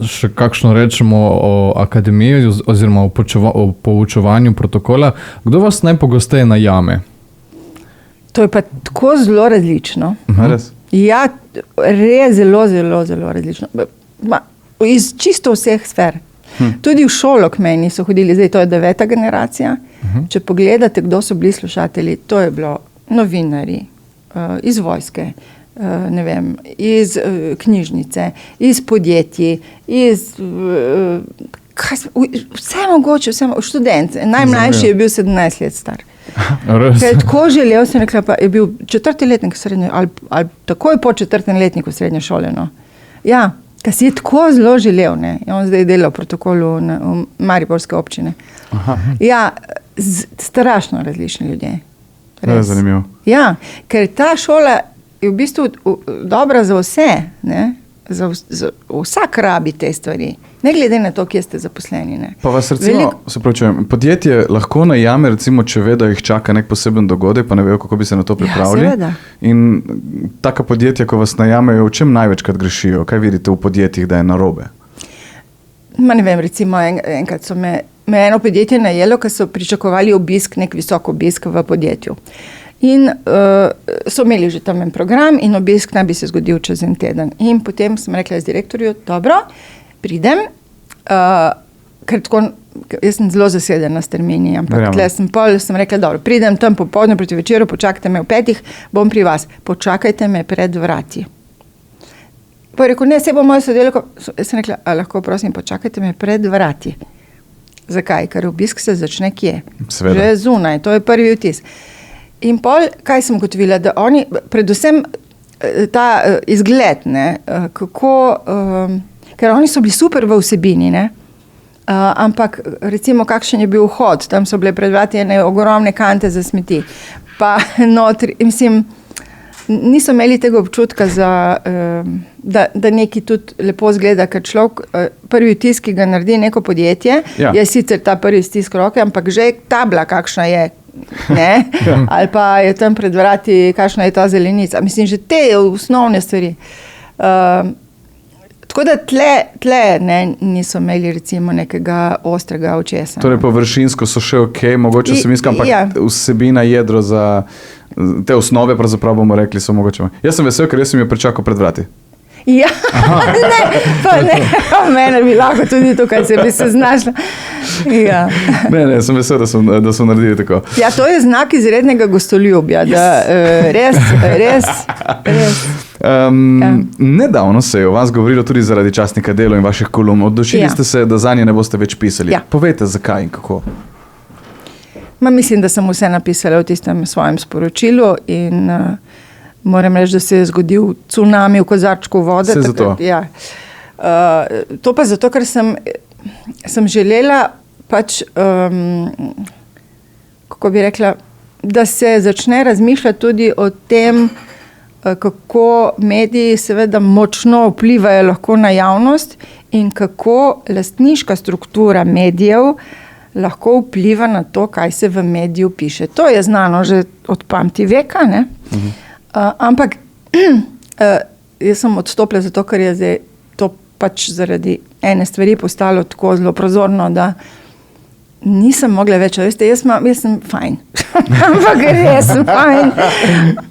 še kakšno rečemo o akademiji oziroma o poučevanju protokola, kdo vas najpogosteje najame? To je pa tako zelo različno. Res? Ja, res zelo različno. Iz čisto vseh sfer. Tudi v šolo k meni so hodili, zdaj to je 9. generacija. Če pogledate, kdo so bili slušatelji, to je bilo novinari, iz vojske, ne vem, iz knjižnice, iz podjetij, iz vse mogoče, študent. Najmlajši je bil 17 let star. Ker je tako želel, sem rekla, pa je bil 4. letnik srednje, ali takoj po 4. letniku srednje šole, no. Ja, ker si je tako zelo želel, ne. On zdaj dela v protokolu v Mariborske občine. Ja, strašno različni ljudje. To je zanimivo. Ja, ker ta šola je v bistvu dobra za vse, ne? Vsak rabi te stvari, ne glede na to, kje ste zaposleni. Ne? Pa vas recimo, podjetje lahko najame, recimo, če ve, da jih čaka nek poseben dogodek, pa ne vejo, kako bi se na to pripravili. Ja, seveda. In taka podjetja, ko vas najamejo, v čem največkrat grešijo? Kaj vidite v podjetjih, da je narobe? Ne vem, recimo enkrat so me eno podjetje najelo, ker so pričakovali obisk, nek visok obisk v podjetju. In so imeli že tam en program in obisk naj bi se zgodil čez en teden. In potem sem rekla z direktorju, dobro, pridem, ker tako jaz sem zelo zasedena s termini, ampak Verjamem. tle sem rekla, dobro, pridem tam popoldne proti večeru, počakajte me v 5, bom pri vas. Počakajte me pred vrati. Pa je rekel, ne, se bo moj sodelavko. Jaz sem rekla, a lahko prosim, počakajte me pred vrati. Zakaj? Ker obisk se začne kje? Seveda. Že zunaj, to je prvi vtis. In pol, kaj sem ugotovila, da oni, predvsem ta izgled, ne, kako, ker oni so bili super v vsebini, ne, ampak recimo kakšen je bil vhod, tam so bile pred vrati ene ogromne kante za smeti, pa notri, mislim, niso imeli tega občutka, da neki tudi lepo zgleda, ker človek, prvi vtis, ki ga naredi neko podjetje, je sicer ta prvi stisk roke, ampak že tabla, kakšna je, ne? Ali pa je tam pred vrati, kakšna je ta zelenica. Mislim, že te osnovne stvari. Tako da tle ne, niso imeli recimo nekega ostrega očesa. Torej površinsko so še ok, mogoče se mislim, ampak vsebina, jedro za te osnove, pravzaprav bomo rekli, so mogoče. Jaz sem vesel, ker jaz sem jo pričakal pred vrati. Ja, ne, mene bi lahko tudi tukaj se bi se znašla. Ja. Ne, sem vesel, da so naredili tako. Ja, to je znak izrednega gostoljubja, da res. Nedavno se je o vas govorilo tudi zaradi časnika Delo in vaših kolumn. Odločili ste se, da zanje ne boste več pisali. Povejte, zakaj in kako. Mislim, da sem vse napisala v tistem svojem sporočilu in moram reči, da se je zgodil cunami v kozarčku vode. Vse zato? Ja. To pa zato, ker sem želela pač, kako bi rekla, da se začne razmišljati tudi o tem, kako mediji seveda močno vplivajo lahko na javnost in kako lastniška struktura medijev lahko vpliva na to, kaj se v mediju piše. To je znano že od pamti veka, ne? Ampak jaz sem odstopila zato, ker je zdaj to pač zaradi ene stvari postalo tako zelo prozorno, da nisem mogla več, veste, jaz sem fajn. Ampak res sem fajn.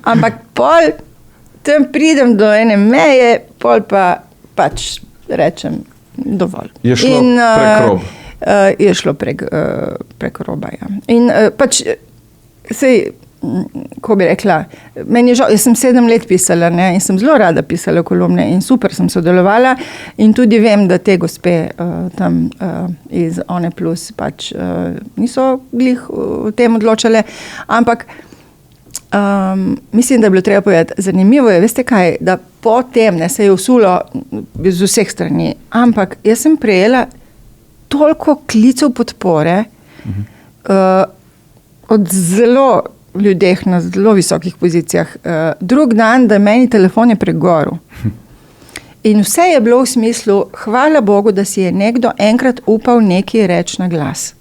Ampak pol tam pridem do ene meje, pol pa pač rečem dovolj. Je šlo prek rob. Je šlo prek roba, ja. In pač sej, ko bi rekla, meni je žal, jaz sem 7 let pisala, ne, in sem zelo rada pisala kolumne in super sem sodelovala in tudi vem, da te gospe tam iz One Plus pač niso glih o tem odločale, ampak mislim, da je bilo treba povedati, zanimivo je, veste kaj, da potem ne, se je usulo z vseh strani, ampak jaz sem prejela toliko klicev podpore od zelo ljudeh na zelo visokih pozicijah. Drug dan, da meni telefon je pregoril. In vse je bilo v smislu, hvala Bogu, da si je nekdo enkrat upal nekaj reči na glas.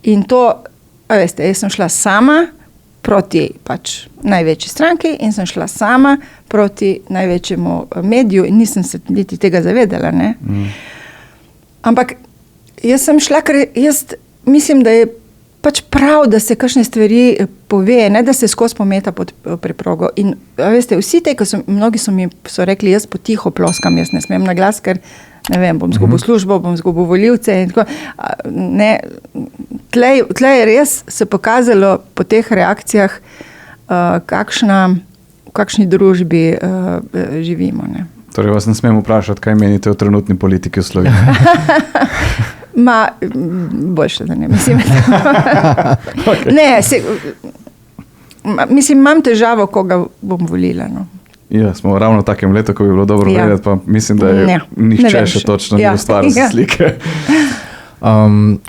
In to, veste, jaz sem šla sama proti pač največji stranki in sem šla sama proti največjemu mediju in nisem se niti tega zavedala, ne. Ampak jaz sem šla, ker jaz mislim, da je pač prav, da se kakšne stvari pove, ne da se skozi pometa pod preprogo. In veste, vsi te, mnogi so mi rekli, jaz potiho ploskam, jaz ne smem na glas, ker ne vem, bom zgubil službo, bom zgubil volivce in tako. Ne, tle je res se pokazalo po teh reakcijah, v kakšni družbi živimo, ne. Torej vas ne smem vprašati, kaj menite o trenutni politiki v Sloveniji? Boljše, da ne mislim. Okay. Ne, mislim, imam težavo, koga bom volila. No. Ja, smo ravno v takem letu, ko bi bilo dobro vedeti, pa mislim, da je nihče še točno ni ustvaril slike.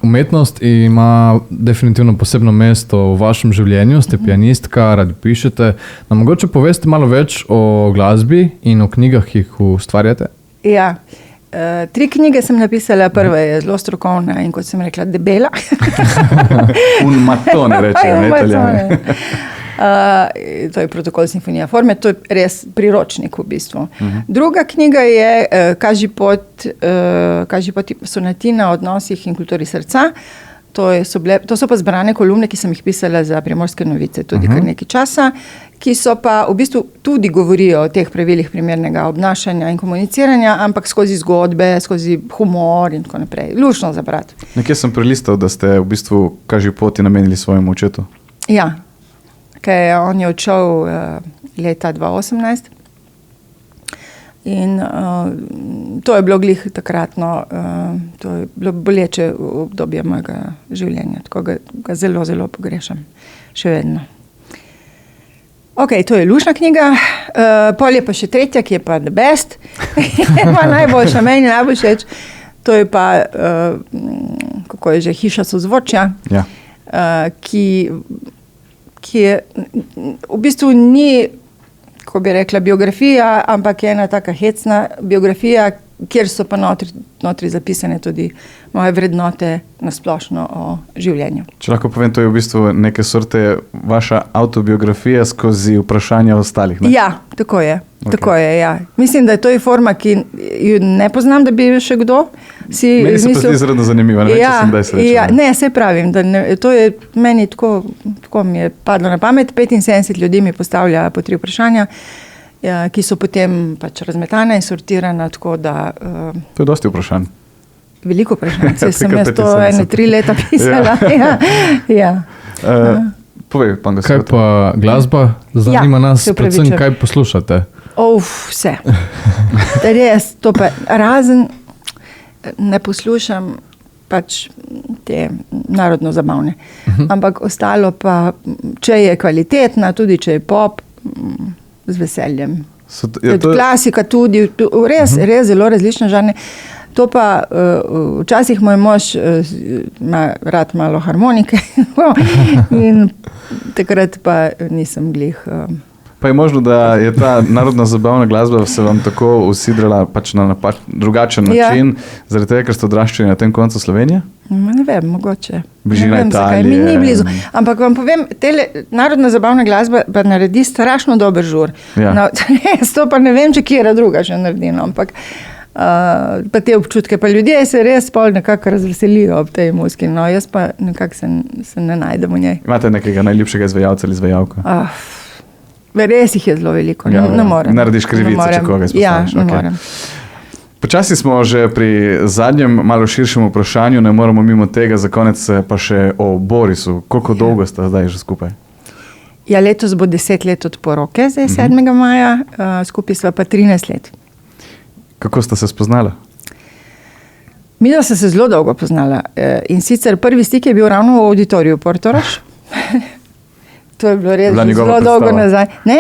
Umetnost ima definitivno posebno mesto v vašem življenju, ste pianistka, radi pišete. Nam mogoče poveste malo več o glasbi in o knjigah, ki jih ustvarjate? Ja. 3 knjige sem napisala, prva je zelo strokovna in kot sem rekla, debela. Un matone rečejo na Italijani. To je Protokol simfonija forme, to je res priročnik v bistvu. Druga knjiga je Kažipot sonatina o odnosih in kulturi srca. To so pa zbrane kolumne, ki sem jih pisala za Primorske novice tudi kar nekaj časa, ki so pa v bistvu tudi govorijo o teh pravilih primernega obnašanja in komuniciranja, ampak skozi zgodbe, skozi humor in tako naprej. Lušno za brati. Nekje sem prelistal, da ste v bistvu kaži poti namenili svojemu očetu. Ja, ker on je odšel leta 2018 in to je bilo glih takratno, to je bilo boleče obdobje mojega življenja, tako ga zelo, zelo pogrešam, še vedno. Ok, to je lušna knjiga, pol je pa še tretja, ki je pa the best, je pa najboljša, meni najbolj všeč, to je pa, kako je že, Hiša sozvočja, Ja. ki je v bistvu ni, kako bi rekla, biografija, ampak je ena taka hecna biografija, kjer so pa notri zapisane tudi moje vrednote na splošno o življenju. Če lahko povem, to je v bistvu neke sorte vaša autobiografija skozi vprašanja ostalih. Ne? Ja, tako je. Ok. Tako je, ja. Mislim, da je to forma, ki jo ne poznam, da bi še kdo si Meni se pa izmislil. zdi izredno zanimiva, ne vem, če sem kdaj srečala. Ja, ne, saj pravim, da to je meni tako mi je padlo na pamet. 75 ljudi mi postavlja po 3 vprašanja, ki so potem pač razmetana in sortirana, tako da To je dosti vprašanj. veliko vprašanj. Saj sem Kar jaz to 75. ene 3 leta pisala. Ja. Povej, pa ga Kaj pa glasba? Zanima nas se predvsem, opravičujem. kaj poslušate. Vse. Res, to pa razen ne poslušam pač te narodno zabavne. Ampak ostalo pa, če je kvalitetna, tudi če je pop, z veseljem. Klasika tudi, res zelo različne žanre. To pa včasih moj mož ima rad malo harmonike in takrat pa nisem glih. Pa je možno, da je ta narodna zabavna glasba se vam tako usidrala pač na drugačen način, zaradi tega, ker ste odraščali na tem koncu Slovenije? Ne vem, mogoče. Bližina Italije. Mi ni blizu. Ampak vam povem, narodna zabavna glasba pa naredi strašno dober žur. Ja. No, to pa ne vem, če kjera druga še naredi, no, ampak pa te občutke, pa ljudje se res pol nekako razveselijo ob tej muziki, no, jaz pa nekako se ne najdem v njej. Imate nekega najljubšega izvajalca ali izvajalko? Res jih je zelo veliko, ne morem. Narediš krivico, če koga izpostaviš. Ja, ne morem. Počasi smo že pri zadnjem, malo širšem vprašanju, ne moremo mimo tega, za konec pa še o Borisu. Koliko dolgo sta zdaj že skupaj? Ja, letos bo 10 let od poroke, zdaj 7. maja, skupaj sva pa 13 let. Kako sta se spoznala? Midva sta se zelo dolgo poznala in sicer prvi stik je bil ravno v auditoriju Portorož. To je bilo res zelo dolgo nazaj. Ne?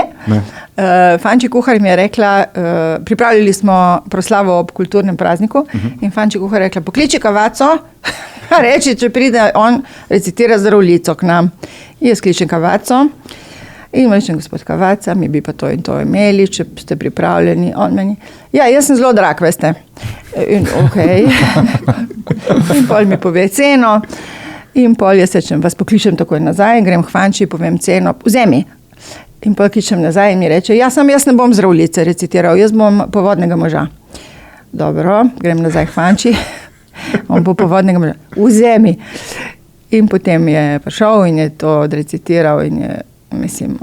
Fanči kuhar mi je rekla, pripravljali smo proslavo ob kulturnem prazniku in Fanči kuhar je rekla, pokliči Kavaco, reči, če pride on recitira Zdravljico k nam. Jaz kličem Kavaco in rečem, gospod Kavaca, mi bi pa to in to imeli, če ste pripravljeni. On meni, ja, jaz sem zelo drag, veste. In okej. In pol mi pove ceno. In pol jaz rečem, vas pokličem takoj nazaj, grem k Fanči, povem ceno, vzemi. In pol kličem nazaj in mi reče, jaz ne bom Zdravljice recitiral, jaz bom Povodnega moža. Dobro, grem nazaj k Fanči, on bo Povodnega moža, vzemi. In potem je prišel in je to odrecitiral in je, mislim,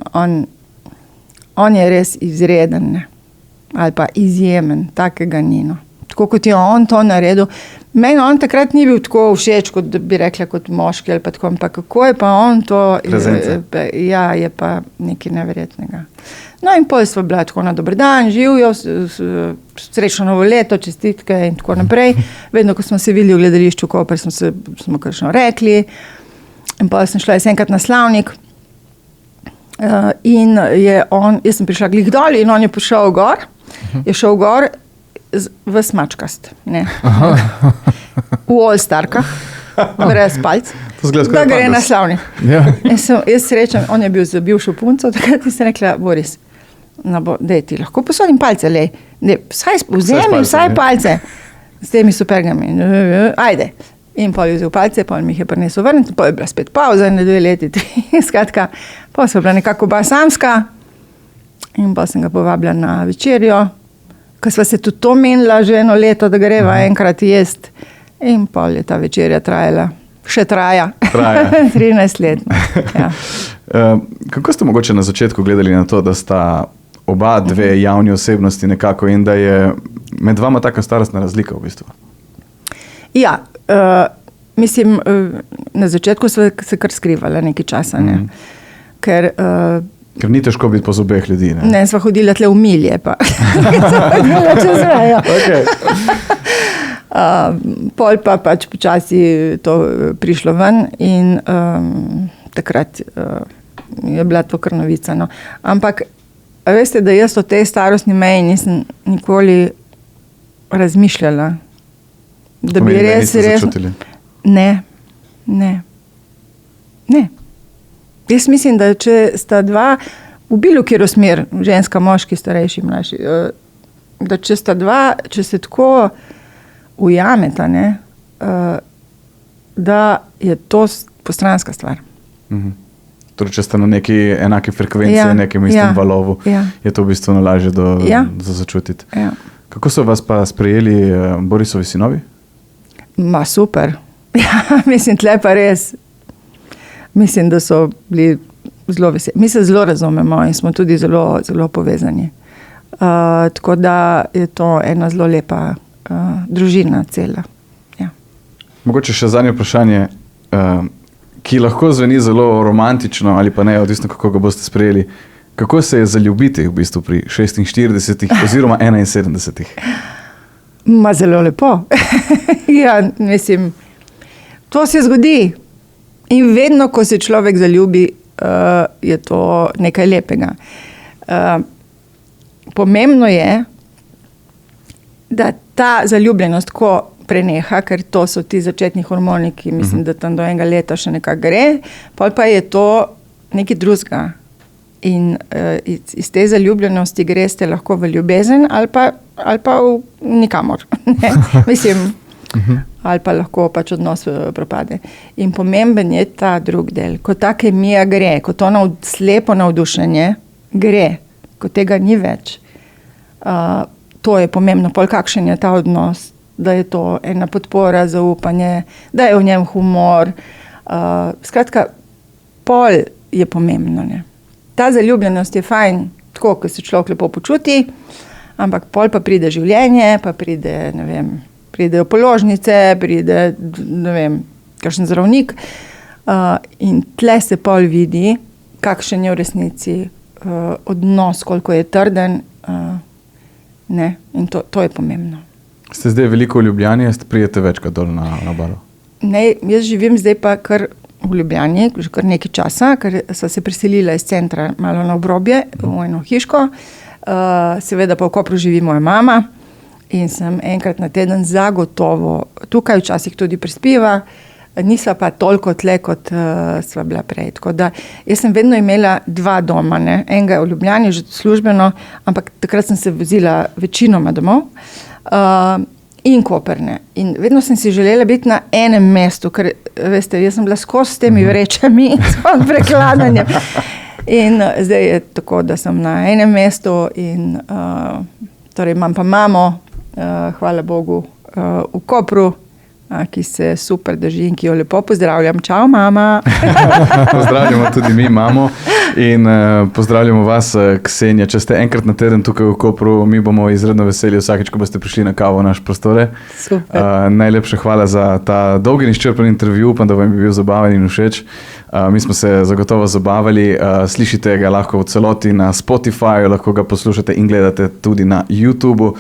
on je res izreden, ne? Ali pa izjemen, takega nino. Tako kot je on to naredil. Meni on takrat ni bil tako všeč, kot bi rekla, kot moški ali pa tako, ampak kako je pa on to, ja, je pa nekaj neverjetnega. No in pol sva bila tako na dober dan, živijo, srečno novo leto, čestitke in tako naprej. Vedno, ko smo se videli v gledališču Koper, smo kakšno rekli in pol sem šla enkrat na Slavnik in jaz sem prišla glih dol in on je prišel gor, je šel gor v smačkast, ne. V All-Starkah, brez palc, da gre na Slavnik. Ja. Jaz srečam, on je bil z bivšo punco, takrat sem rekla, Boris, dej ti lahko posodim palce, lej, vzemi vsaj palce, s temi supergami, ajde. In pol je vzel palce, pol mi jih je prinesel vrniti, pol je bila spet pauza, 2 leti, 3, skratka, pol sem bila nekako oba samska in pol sem ga povabila na večerjo, ko sva se tudi to menila že 1 leto, da greva enkrat jest in pol je ta večerja trajala Še traja. 13 let. Ja. Kako ste mogoče na začetku gledali na to, da sta oba dve javni osebnosti nekako in da je med vama taka starostna razlika v bistvu? Ja, mislim, na začetku sva se kar skrivala nekaj časa, ne. Ker ni težko biti po zobeh ljudi, ne? Ne, sva hodila tle v milje, pa sva hodila čez mejo. Pol pa pač počasi to prišlo ven in takrat je bila to kar novica. No. Ampak, veste, da jaz o tej starostni meji nisem nikoli razmišljala. Da bi res... Ne. Jaz mislim, da če sta dva, v bilo kjero smer, ženska, moški, starejši, mlajši, da če sta dva, če se tako ujameta, ne, da je to postranska stvar. Torej, če sta na neki enaki frekvenci, nekem istem valovu, je to v bistvu lažje za začutiti. Ja. Kako so vas pa sprejeli Borisovi sinovi? Super. Ja, mislim, tle pa res. Mislim, da so bili zelo veseli. Mi se zelo razumemo in smo tudi zelo, zelo povezani. Tako da je to ena zelo lepa družina cela. Ja. Mogoče še zadnje vprašanje, ki lahko zveni zelo romantično ali pa ne, odvisno kako ga boste sprejeli. Kako se je zaljubiti v bistvu pri 46 oziroma 71? Zelo lepo. Ja, mislim, to se zgodi. In vedno, ko se človek zaljubi, je to nekaj lepega. Pomembno je, da ta zaljubljenost, ko preneha, ker to so ti začetni hormoni, ki mislim, da tam do enega leta še nekako gre, pol pa je to nekaj drugega. In iz te zaljubljenosti greste lahko v ljubezen ali pa v nikamor. Mislim, ali pa lahko pač odnos propade. In pomemben je ta drug del. Ko ta kemija gre, ko to slepo navdušenje gre, ko tega ni več, to je pomembno. Pol kakšen je ta odnos, da je to ena podpora, zaupanje, da je v njem humor. Skratka, pol je pomembno, ne. Ta zaljubljenost je fajn, tako, ko se človek lepo počuti, ampak pol pa pride življenje, pa pride, ne vem, pridejo položnice, pride, ne vem, kakšen zdravnik. In tle se pol vidi, kakšen je v resnici odnos, koliko je trden. Ne, in to je pomembno. Ste zdaj veliko v Ljubljani, prijete večkrat dol na Obalo? Ne, jaz živim zdaj pa kar v Ljubljani, že kar nekaj časa, ker so se preselila iz centra malo na obrobje, v eno hiško. Seveda pa v Kopru živi moja mama in sem enkrat na teden zagotovo tukaj, včasih tudi prispiva, nisva pa toliko tle, kot sva bila prej. Tako da jaz sem vedno imela dva doma, ne? Enega v Ljubljani, že službeno, ampak takrat sem se vozila večinoma domov. In Koperne. In vedno sem si želela biti na enem mestu, ker, veste, jaz sem bila skozi s temi vrečami in s prekladanjem. In zdaj je tako, da sem na enem mestu in torej imam pa mamo, hvala Bogu, v Kopru, ki se super drži in ki jo lepo pozdravljam. Čau, mama! Pozdravljamo tudi mi, mamo. In pozdravljamo vas, Ksenija. Če ste enkrat na teden tukaj v Kopru, mi bomo izredno veseli vsakeč, ko boste prišli na kavo v naš prostore. Super. Najlepša hvala za ta dolg in izčrpen intervju, upam, da vam je bil zabaven in všeč. Mi smo se zagotovo zabavali, slišite ga lahko v celoti na Spotifyju, lahko ga poslušate in gledate tudi na YouTubeu.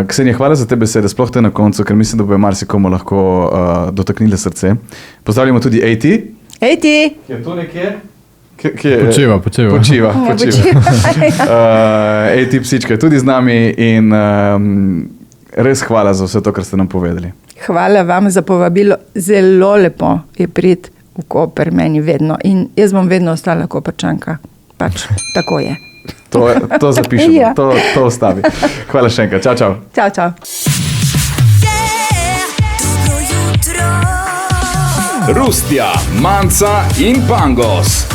Ksenija, hvala za te besede, sploh te na koncu, ker mislim, da bo marsikomu lahko dotaknile srce. Pozdravljamo tudi AT. AT! Je to nekje? Počiva. AT psička je tudi z nami in res hvala za vse to, kar ste nam povedali. Hvala vam za povabilo. Zelo lepo je priti v Koper meni vedno in jaz bom vedno ostala Koperčanka. Pač tako je. To zapišemo, ja. To ostavi. Hvala še enkrat. Čau, čau. Čau, čau. Rustja, Manca in Pangos.